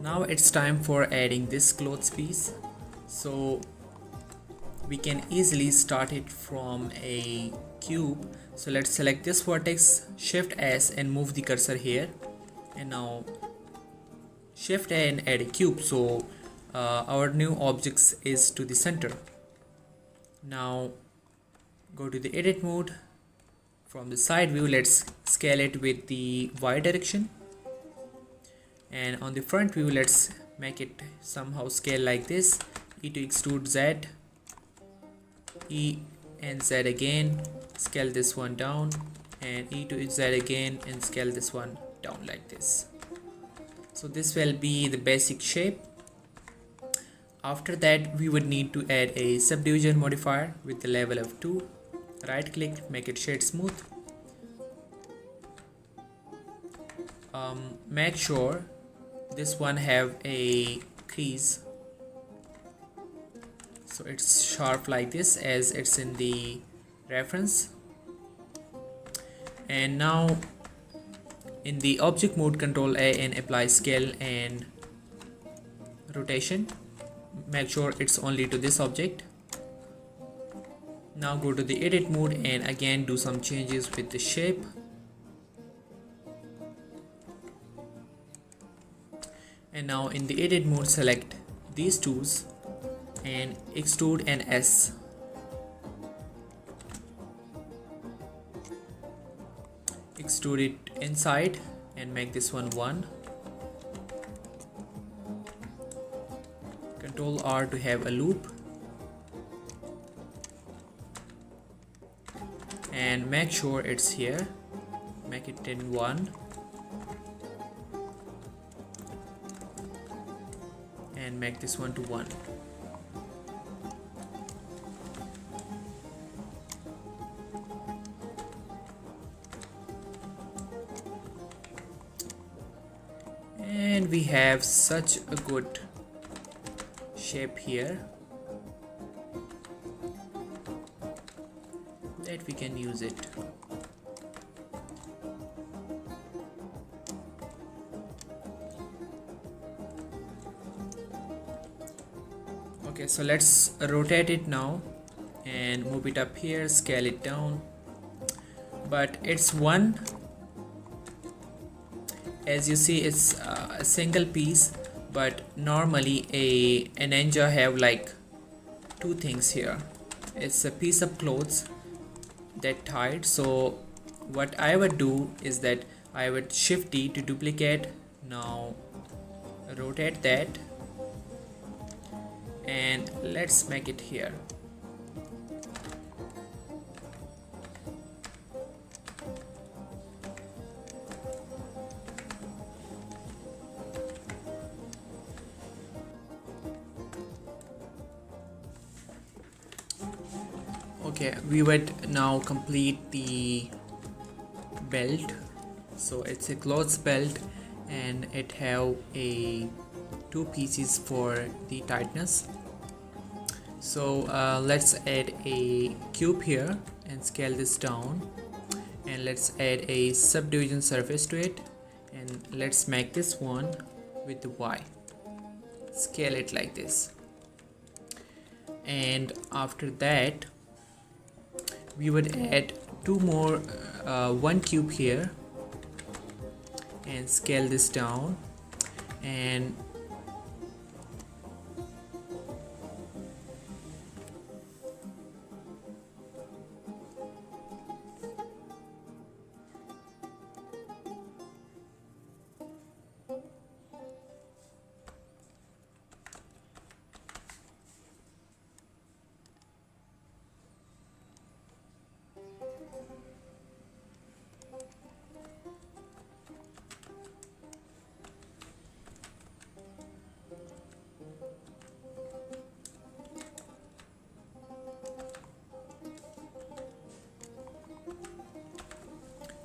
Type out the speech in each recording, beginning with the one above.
Now it's time for adding this clothes piece. So we can easily start it from a cube. So let's select this vertex, shift S and move the cursor here, and now shift A and add a cube. So our new object is to the center. Now go to the edit mode. From the side view, let's scale it with the Y direction, and on the front view let's make it somehow scale like this. E to extrude Z, E and Z again, scale this one down, and E to Z again and scale this one down like this. So this will be the basic shape. After that we would need to add a subdivision modifier with the level of 2. Right click, make it shade smooth. Make sure this one have a crease, so it's sharp like this as it's in the reference. And now in the object mode, Control A and apply scale and rotation. Make sure it's only to this object. Now go to the edit mode and again do some changes with the shape. And now in the edit mode, select these tools and extrude an S. Extrude it inside and make this one 1. Control R to have a loop. And make sure it's here. Make it in 1. And make this one to 1. And we have such a good shape here that we can use it. Okay, so let's rotate it now and move it up here, scale it down. But it's one, as you see it's a single piece, but normally a ninja have like two things here. It's a piece of clothes that tied. So what I would do is that I would shift D to duplicate. Now rotate that and let's make it here. Okay, we would now complete the belt. So it's a clothes belt and it have a two pieces for the tightness. So let's add a cube here and scale this down, and let's add a subdivision surface to it, and let's make this one with the Y. Scale it like this, and after that we would add two more, one cube here, and scale this down, and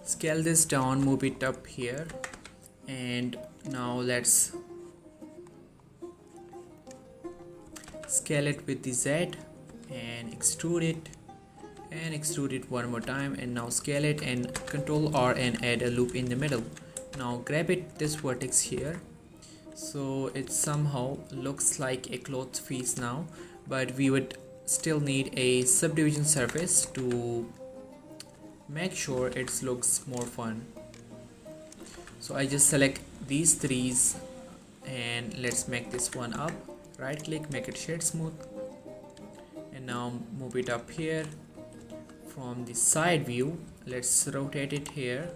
scale this down, move it up here, and now let's scale it with the Z and extrude it one more time, and now scale it and Control R and add a loop in the middle. Now grab it, this vertex here, So it somehow looks like a cloth piece now, but we would still need a subdivision surface to make sure it looks more fun. So I just select these threes and let's make this one up. Right click, make it shade smooth, and now move it up here. From the side view, let's rotate it here.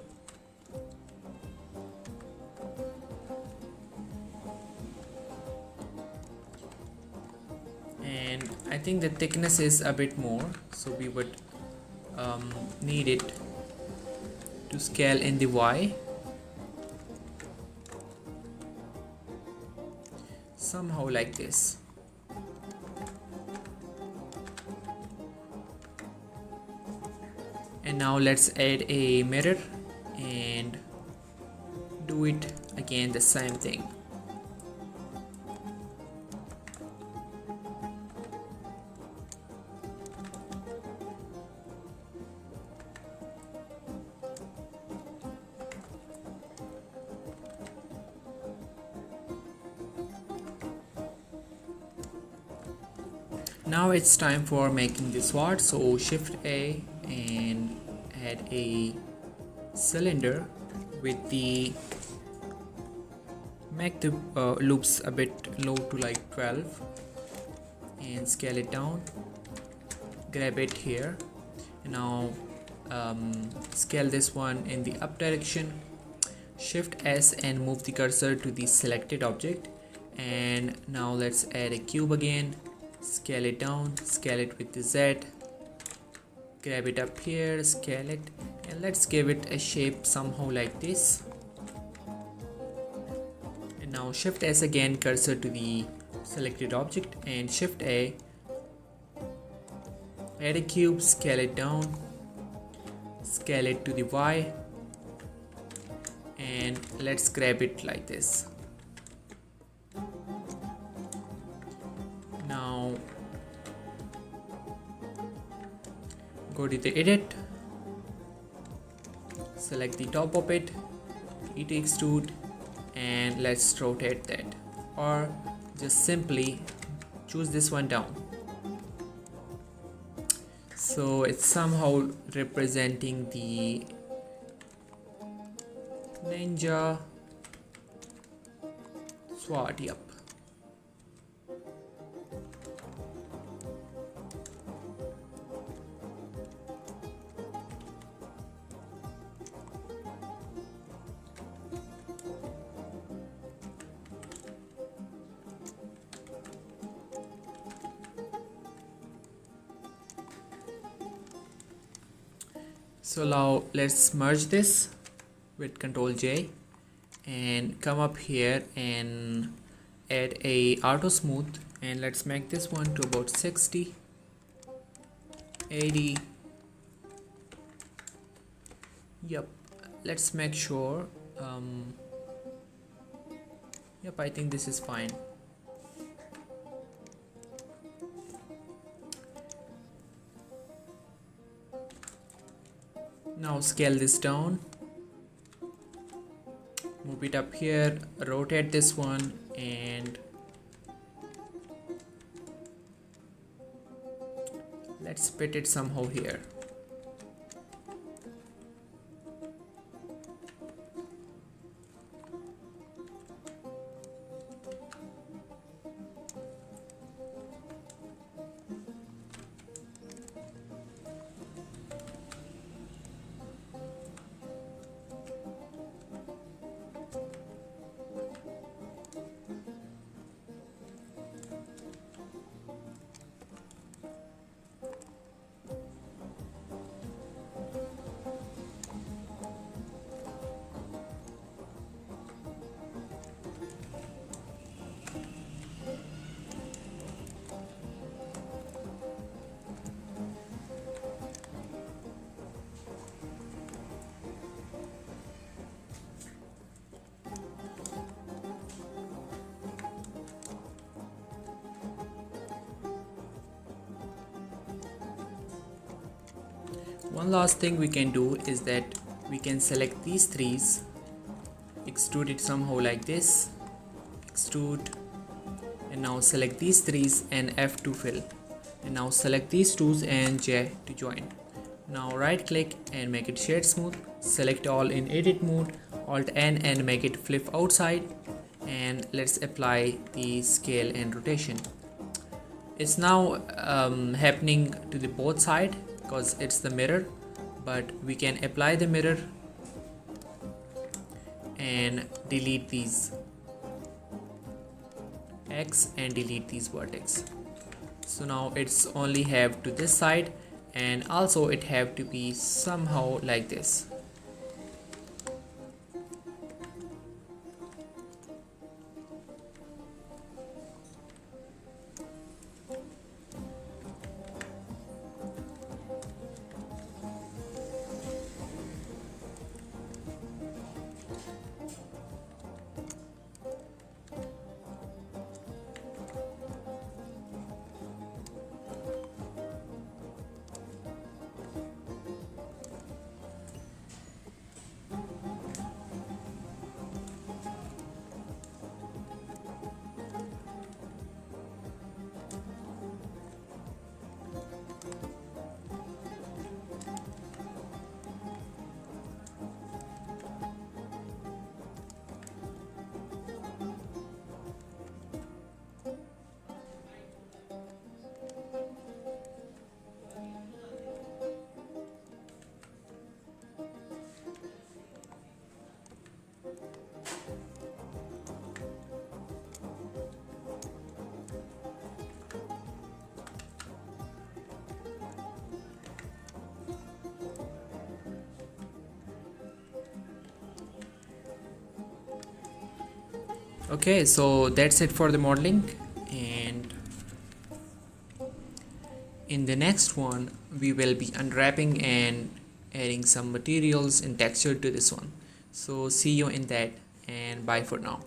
And I think the thickness is a bit more, so we would need it to scale in the Y. Somehow like this. And now let's add a mirror and do it again the same thing. Now it's time for making the sword, so shift A and add a cylinder with the make the loops a bit low to like 12 and scale it down. Grab it here and now scale this one in the up direction. Shift S and move the cursor to the selected object, and now let's add a cube again. Scale it down, scale it with the Z, grab it up here, scale it, and let's give it a shape somehow like this. And now shift S again, cursor to the selected object, and shift A, add a cube, scale it down, scale it to the Y, and let's grab it like this. Now go to the edit, select the top of it, hit extrude, and let's rotate that, or just simply choose this one down. So it's somehow representing the ninja sword. Yep. So now let's merge this with Ctrl J and come up here and add a auto smooth, and let's make this one to about 60, 80. Yep, let's make sure. Yep, I think this is fine. Now scale this down, move it up here, rotate this one, and let's fit it somehow here. One last thing we can do is that we can select these threes, extrude it somehow like this, extrude, and now select these threes and F to fill, and now select these twos and J to join. Now right click and make it shade smooth, select all in edit mode, Alt N and make it flip outside, and let's apply the scale and rotation. It's now happening to the both side because it's the mirror, but we can apply the mirror and delete these X and delete these vertex. So now it's only have to this side, and also it have to be somehow like this. Okay, so that's it for the modeling, and in the next one we will be unwrapping and adding some materials and texture to this one. So see you in that, and bye for now.